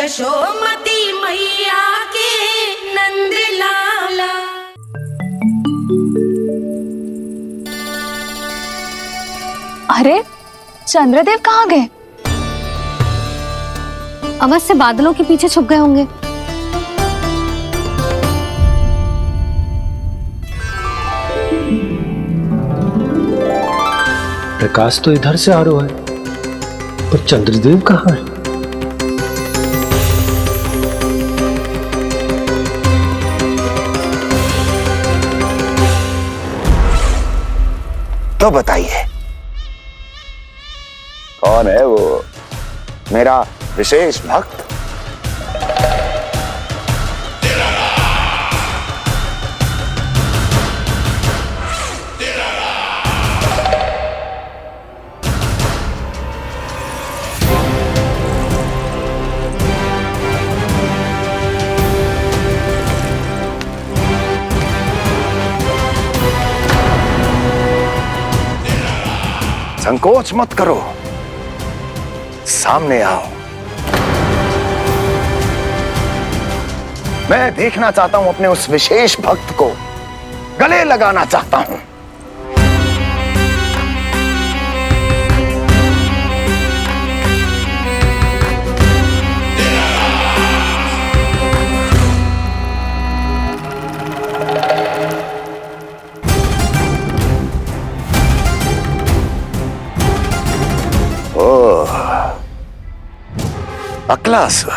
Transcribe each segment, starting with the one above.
यशोमती मैया के नंद लाला। अरे चंद्रदेव कहाँ गए? अवश्य बादलों के पीछे छुप गए होंगे। प्रकाश तो इधर से आ रहा है, पर चंद्रदेव कहाँ है? तो बताइए कौन है वो मेरा विशेष भक्त? संकोच मत करो, सामने आओ। मैं देखना चाहता हूं अपने उस विशेष भक्त को, गले लगाना चाहता हूं। अक्लासुर,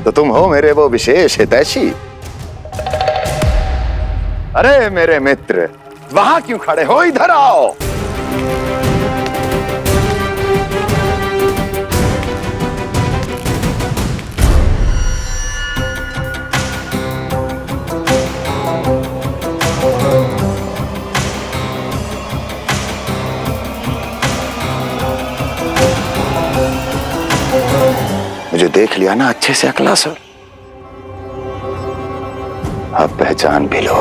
तो तुम हो मेरे वो विशेष हितैषी। अरे मेरे मित्र, वहां क्यों खड़े हो? इधर आओ। मुझे देख लिया ना अच्छे से अक्लासुर? अब पहचान भी लो।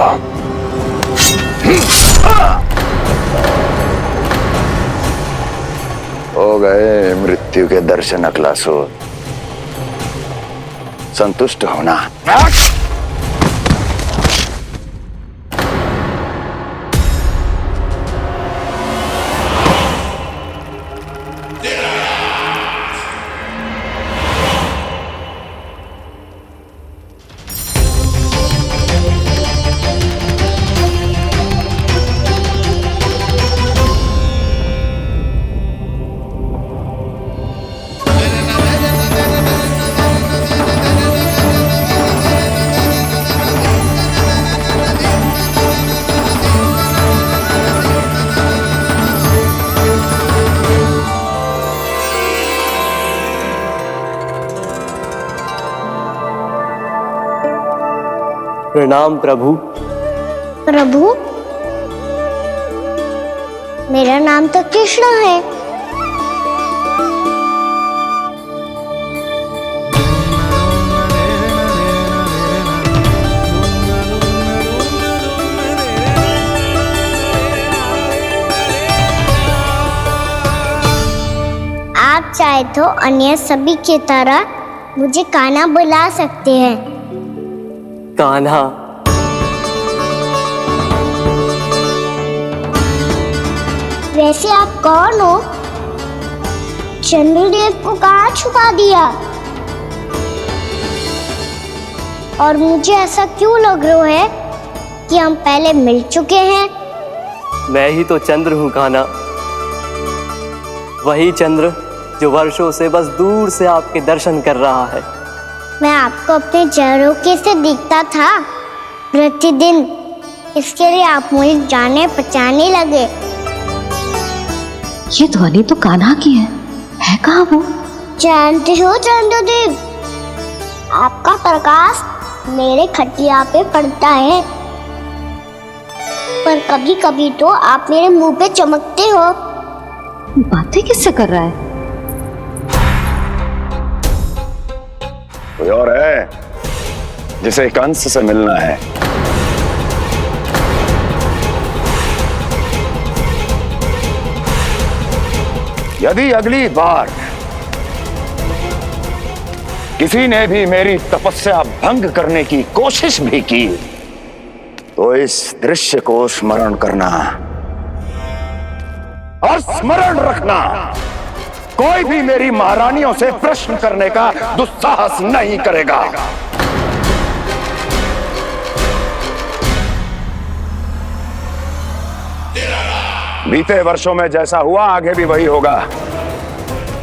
हो गए मृत्यु के दर्शन अक्लासुर, संतुष्ट होना। प्रणाम प्रभु। प्रभु, मेरा नाम तो कृष्ण है। आप चाहे तो अन्य सभी की तरह मुझे कान्हा बुला सकते हैं। कान्हा? वैसे आप कौन हो? चंद्रदेव को कहाँ छुपा दिया? और मुझे ऐसा क्यों लग रहा है कि हम पहले मिल चुके हैं? मैं ही तो चंद्र हूँ कान्हा, वही चंद्र जो वर्षों से बस दूर से आपके दर्शन कर रहा है। मैं आपको अपने झरोखे से दिखता था प्रतिदिन, इसके लिए आप मुझे जाने पहचाने लगे। ये ध्वनि तो कान्हा की है कहाँ वो? जानते हो चंद्रदेव, आपका प्रकाश मेरे खटिया पे पड़ता है, पर कभी कभी तो आप मेरे मुंह पे चमकते हो। बातें किससे कर रहा है? कोई और है जिसे कंस से मिलना है? यदि अगली बार किसी ने भी मेरी तपस्या भंग करने की कोशिश भी की तो इस दृश्य को स्मरण करना और स्मरण रखना, कोई भी मेरी महारानियों से प्रश्न करने का दुस्साहस नहीं करेगा। बीते वर्षों में जैसा हुआ आगे भी वही होगा।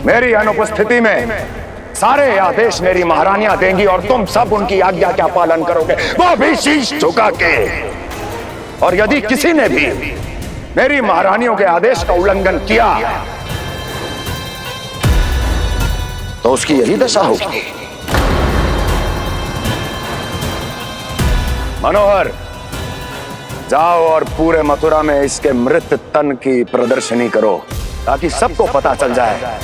मेरी अनुपस्थिति में सारे आदेश मेरी महारानियां देंगी और तुम सब उनकी आज्ञा का पालन करोगे, वो भी शीश झुका के। और यदि किसी ने भी मेरी महारानियों के आदेश का उल्लंघन किया तो उसकी यही दशा होगी। मनोहर, जाओ और पूरे मथुरा में इसके मृत तन की प्रदर्शनी करो ताकि सबको पता चल जाए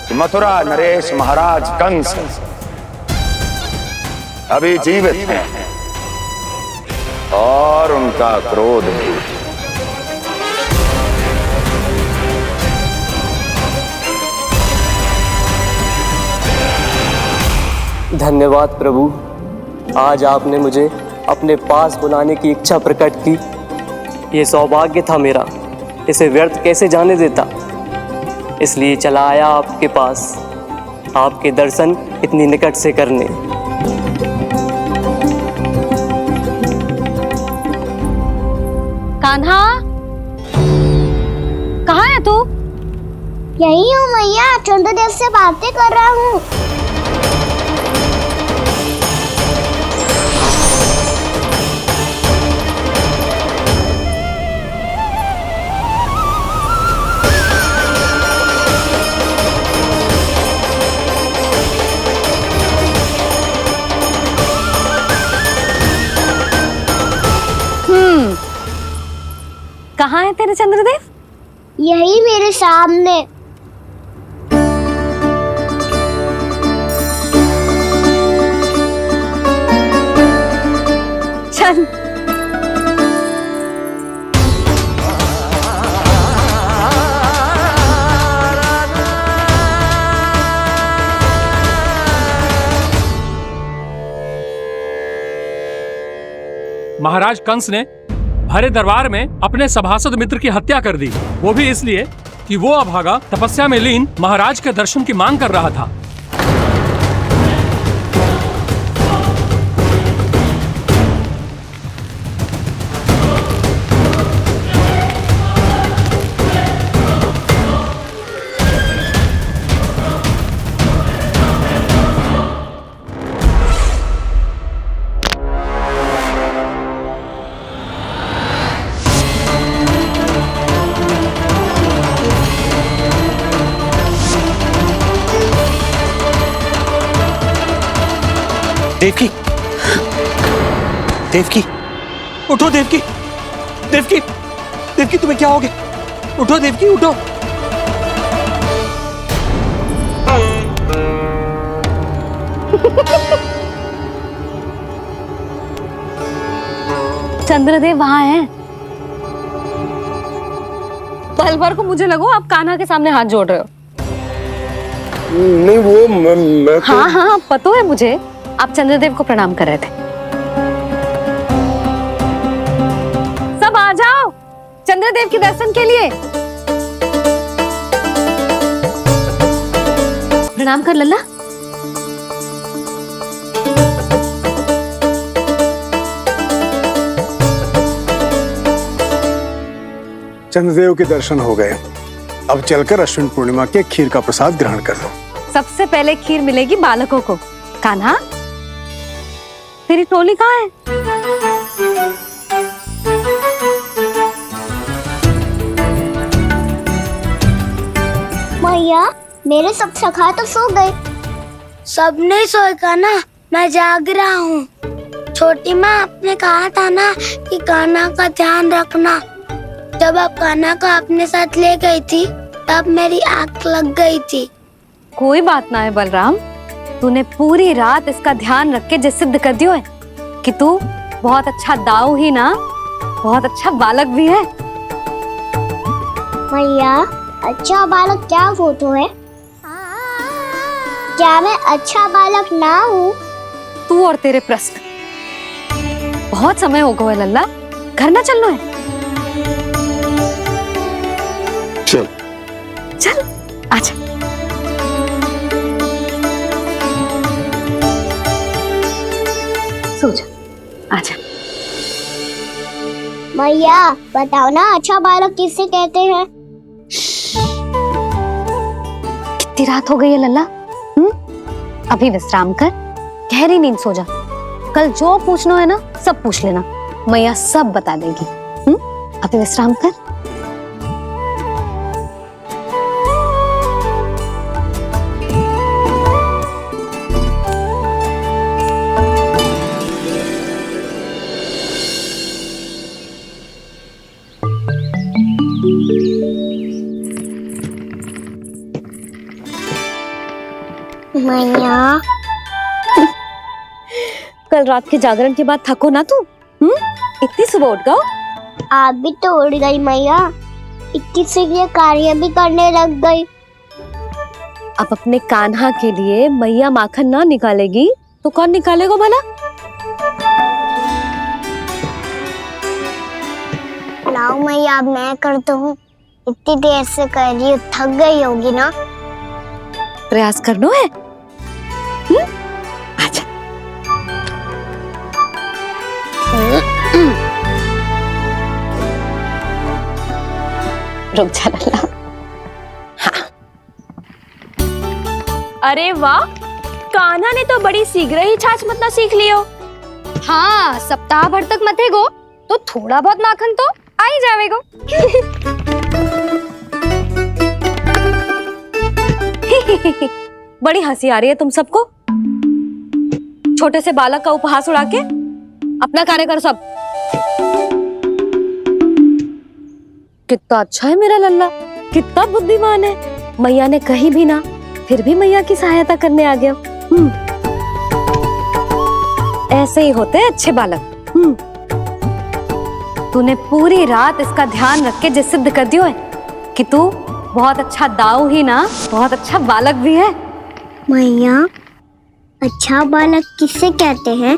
कि मथुरा नरेश महाराज कंस अभी जीवित हैं और उनका क्रोध भी। धन्यवाद प्रभु, आज आपने मुझे अपने पास बुलाने की इच्छा प्रकट की। ये सौभाग्य था मेरा, इसे व्यर्थ कैसे जाने देता। इसलिए चला आया आपके पास, आपके दर्शन इतनी निकट से करने। कान्हा, कहाँ है तू? यही हूँ मैया, चंद्रदेव से बातें कर रहा हूँ। कहाँ है तेरे चंद्रदेव? यही मेरे सामने। चल। महाराज कंस ने भरे दरबार में अपने सभासद मित्र की हत्या कर दी, वो भी इसलिए कि वो अभागा तपस्या में लीन महाराज के दर्शन की मांग कर रहा था। देवकी, देवकी, उठो देवकी, देवकी, देवकी तुम्हें क्या हो गया? उठो देवकी, उठो। चंद्रदेव वहां हैं। पल भर को मुझे लगो आप कान्हा के सामने हाथ जोड़ रहे हो। नहीं, वो मैं तो... हाँ हाँ, पता है मुझे, आप चंद्रदेव को प्रणाम कर रहे थे। सब आ जाओ चंद्रदेव के दर्शन के लिए। प्रणाम कर लल्ला। चंद्रदेव के दर्शन हो गए, अब चलकर अश्विन पूर्णिमा के खीर का प्रसाद ग्रहण कर लो। सबसे पहले खीर मिलेगी बालकों को। कान्हा, तेरी टोली कहाँ है? मैया, मेरे सब सखा तो सो गए। सब नहीं सोए कान्हा, मैं जाग रहा हूँ। छोटी माँ आपने कहा था ना कि कान्हा का ध्यान रखना। जब आप कान्हा को अपने साथ ले गई थी तब मेरी आँख लग गई थी। कोई बात ना है बलराम, तूने पूरी रात इसका ध्यान रख के जिस सिद्ध कर दियो है कि तू बहुत अच्छा दाऊ ही ना, बहुत अच्छा बालक भी है। मैया, अच्छा बालक क्या फोटो है? क्या मैं अच्छा बालक ना हूँ? तू और तेरे प्रश्न। बहुत समय हो गया लल्ला, घर ना चलना है। चल चल आजा। सो जा, आजा। मैया बताओ ना, अच्छा बालक किसे कहते हैं? कितनी रात हो गई है लल्ला? अभी विश्राम कर, गहरी नींद सो जा। कल जो पूछना है ना सब पूछ लेना, मैया सब बता देगी। अभी विश्राम कर। मैया कल रात के जागरण के बाद थको ना तू? इतनी सुबह उठ गओ? आप भी तो उड़ गई मैया, इतनी सी कार्य भी करने लग गई। अब अपने कान्हा के लिए मैया माखन ना निकालेगी तो कौन निकालेगा भला? लाओ मैया, अब मैं करता हूँ। इतनी देर से कर रही हूँ, थक गई होगी ना? प्रयास करना है। आजा। रुक जा लल्ला। अरे वाह, कान्हा ने तो बड़ी शीघ्र ही छाछ मतना सीख लियो। हाँ, सप्ताह भर तक मते गो तो थोड़ा बहुत माखन तो आ ही जावेगो। बड़ी हंसी आ रही है तुम सबको। छोटे से बालक का उपहास उड़ा के अपना कार्य कर सब। कितना अच्छा है मेरा लल्ला, कितना बुद्धिमान है। मैया ने कही भी ना, फिर भी मैया की सहायता करने आ गया। ऐसे ही होते हैं अच्छे बालक। तूने पूरी रात इसका ध्यान रख के जिस सिद्ध कर दियो है कि तू बहुत अच्छा दाऊ ही ना, बहुत अच्छा बालक भी है। मैया, अच्छा बालक किसे कहते हैं?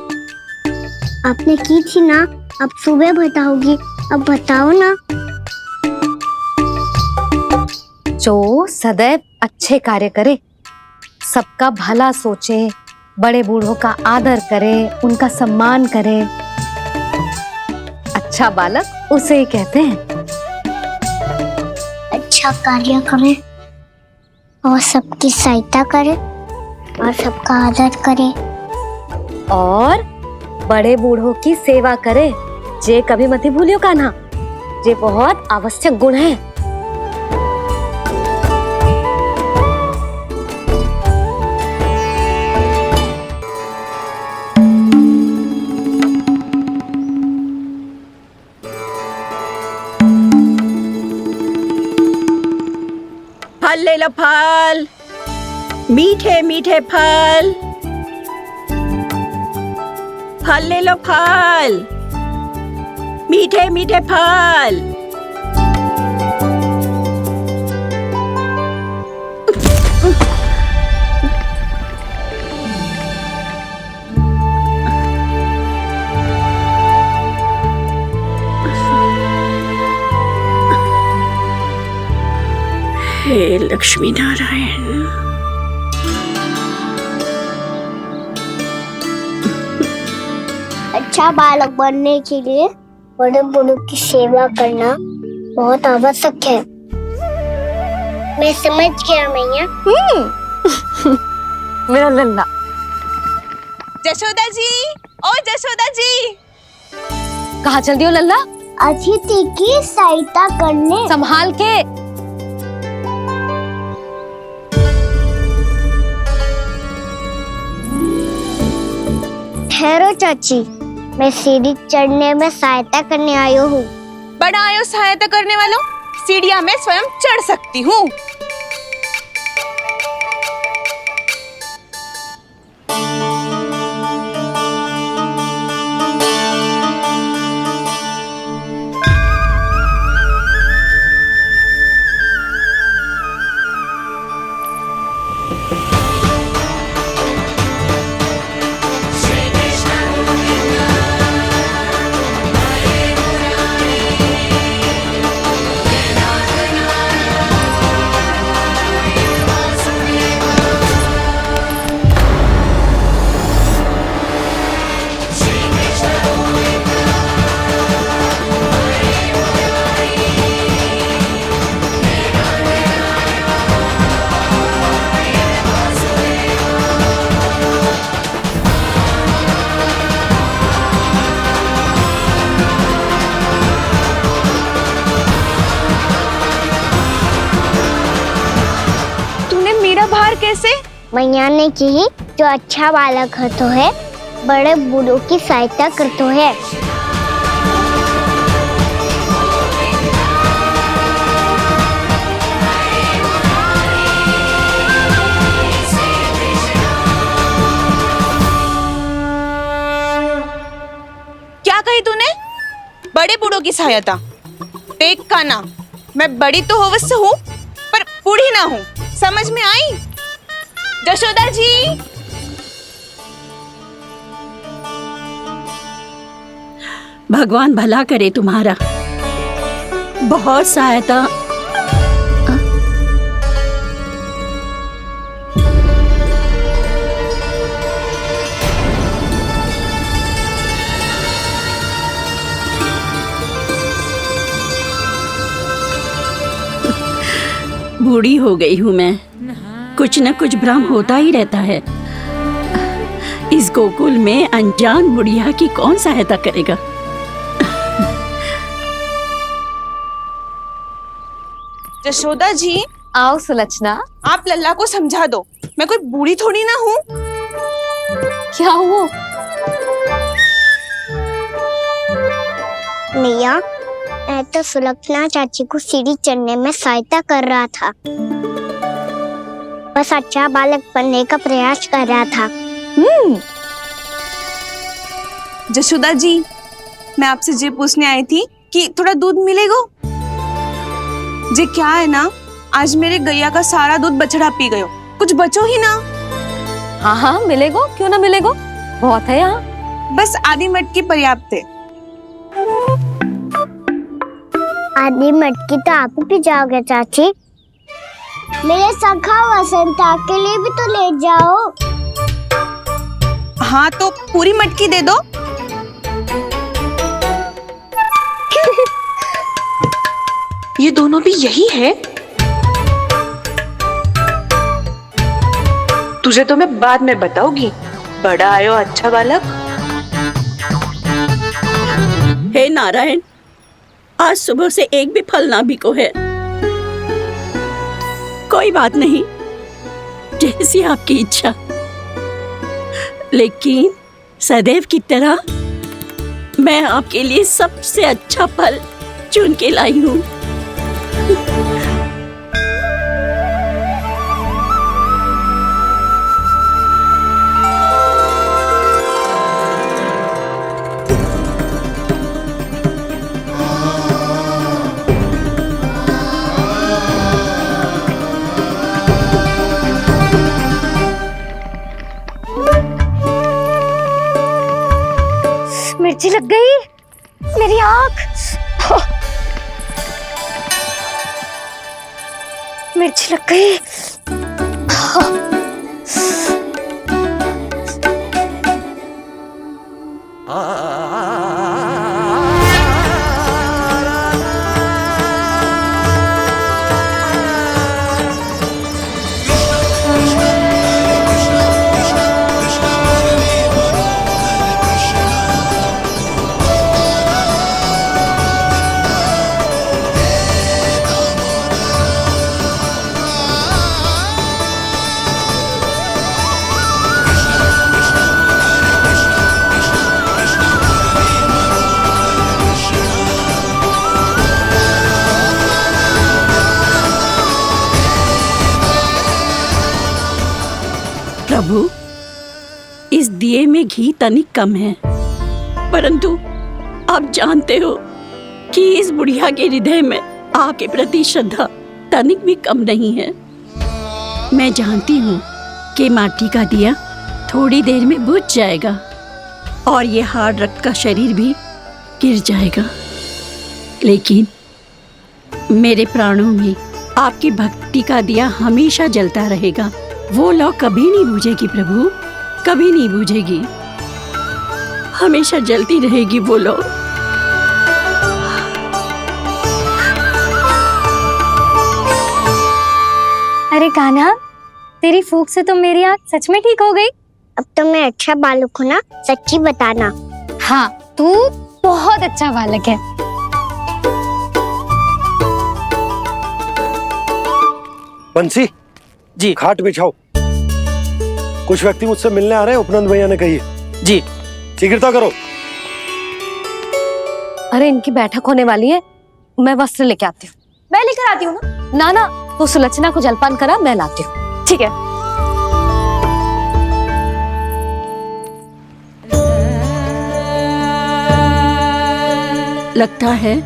आपने की थी ना, अब सुबह बताओगी। अब बताओ ना। जो सदैव अच्छे कार्य करे, सबका भला सोचे, बड़े बूढ़ों का आदर करे, उनका सम्मान करे, अच्छा बालक उसे ही कहते हैं। अच्छा कार्य करे और सबकी सहायता करे और सबका आदर करे और बड़े बूढ़ों की सेवा करे। जे कभी मत भूलियो कान्हा, जे बहुत आवश्यक गुण है। फल ले लो, फल, मीठे मीठे फल। फल ले लो, फल, मीठे मीठे फल। हे लक्ष्मी नारायण। अच्छा बालक बनने के लिए बड़े बूढ़ों की सेवा करना बहुत आवश्यक है। मैं समझ गया मैया। मेरा लल्ला। जशोदा जी, ओ जशोदा जी। कहाँ चल दियो लल्ला? अतिथि की सहायता करने। संभाल के। ठहरो चाची, मैं सीढ़ी चढ़ने में सहायता करने आई हूँ। बड़ा आयो सहायता करने वालों, सीढ़ियां मैं स्वयं चढ़ सकती हूँ। मैया ने की जो अच्छा बालक होतो है बड़े बूढ़ों की सहायता करतो है। क्या कही तूने? बड़े बूढ़ों की सहायता? देख काना, मैं बड़ी तो अवश्य हूँ पर बूढ़ी ना हूँ, समझ में आई? जशोदा जी, भगवान भला करे तुम्हारा। बहुत सहायता। बूढ़ी हो गई हूं मैं, कुछ न कुछ भ्रम होता ही रहता है। इस गोकुल में अनजान बुढ़िया की कौन सहायता करेगा? जशोदा जी, आओ सुलक्षणा। आप लल्ला को समझा दो, मैं कोई बूढ़ी थोड़ी ना हूँ। क्या हुआ? मैया, मैं तो सुलक्षणा चाची को सीढ़ी चढ़ने में सहायता कर रहा था, बस अच्छा बालक बनने का प्रयास कर रहा था। जशोदा जी, मैं आपसे ये पूछने आई थी कि थोड़ा दूध मिलेगा? जे क्या है ना, आज मेरे गैया का सारा दूध बछड़ा पी गयो, कुछ बचो ही ना। हाँ हाँ मिलेगो, क्यों ना मिलेगो, बहुत है यहाँ। बस आधी मटकी पर्याप्त है। आधी मटकी तो आप ही पी जाओगे चाची। मेरे सखा वसंता के लिए भी तो ले जाओ। हाँ तो पूरी मटकी दे दो। ये दोनों भी यही है? तुझे तो मैं बाद में बताऊंगी। बड़ा आयो अच्छा बालक। हे नारायण, आज सुबह से एक भी फल ना बिको है। कोई बात नहीं, जैसी आपकी इच्छा, लेकिन सदैव की तरह मैं आपके लिए सबसे अच्छा फल चुन के लाई हूँ। मिर्ची लग गई मेरी आँख। मिर्ची लग गई। प्रभु, इस दिए में घी तनिक कम है, परंतु आप जानते हो कि इस बुढ़िया के हृदय में आपके प्रति श्रद्धा तनिक भी कम नहीं है। मैं जानती हूँ कि माटी का दिया थोड़ी देर में बुझ जाएगा और ये हार्ड रक्त का शरीर भी गिर जाएगा, लेकिन मेरे प्राणों में आपकी भक्ति का दिया हमेशा जलता रहेगा। वो लौ कभी नहीं बुझेगी प्रभु, कभी नहीं बुझेगी, हमेशा जलती रहेगी वो लौ। अरे कान्हा, तेरी फूंक से तो मेरी आँख सच में ठीक हो गई। अब तो मैं अच्छा बालक हूँ ना, सच्ची बताना। हाँ, तू बहुत अच्छा बालक है। बंसी जी खाट बिछाओ। कुछ व्यक्ति मुझसे मिलने आ रहे हैं, उपनंद भैया ने कही है। जी। शीघ्रता करो। अरे इनकी बैठक होने वाली है, मैं वस्त्र लेके आती हूँ। मैं लेकर आती हूँ ना। ना तो सुलक्षणा को जलपान करा, मैं लाती हूँ। ठीक है। लगता है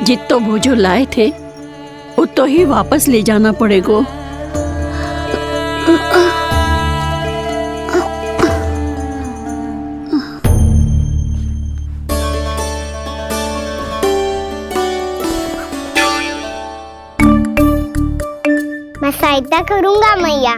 जितो भोजो लाए थे उतो ही वापस ले जाना पड़ेगा। मैं सहायता करूंगा मैया।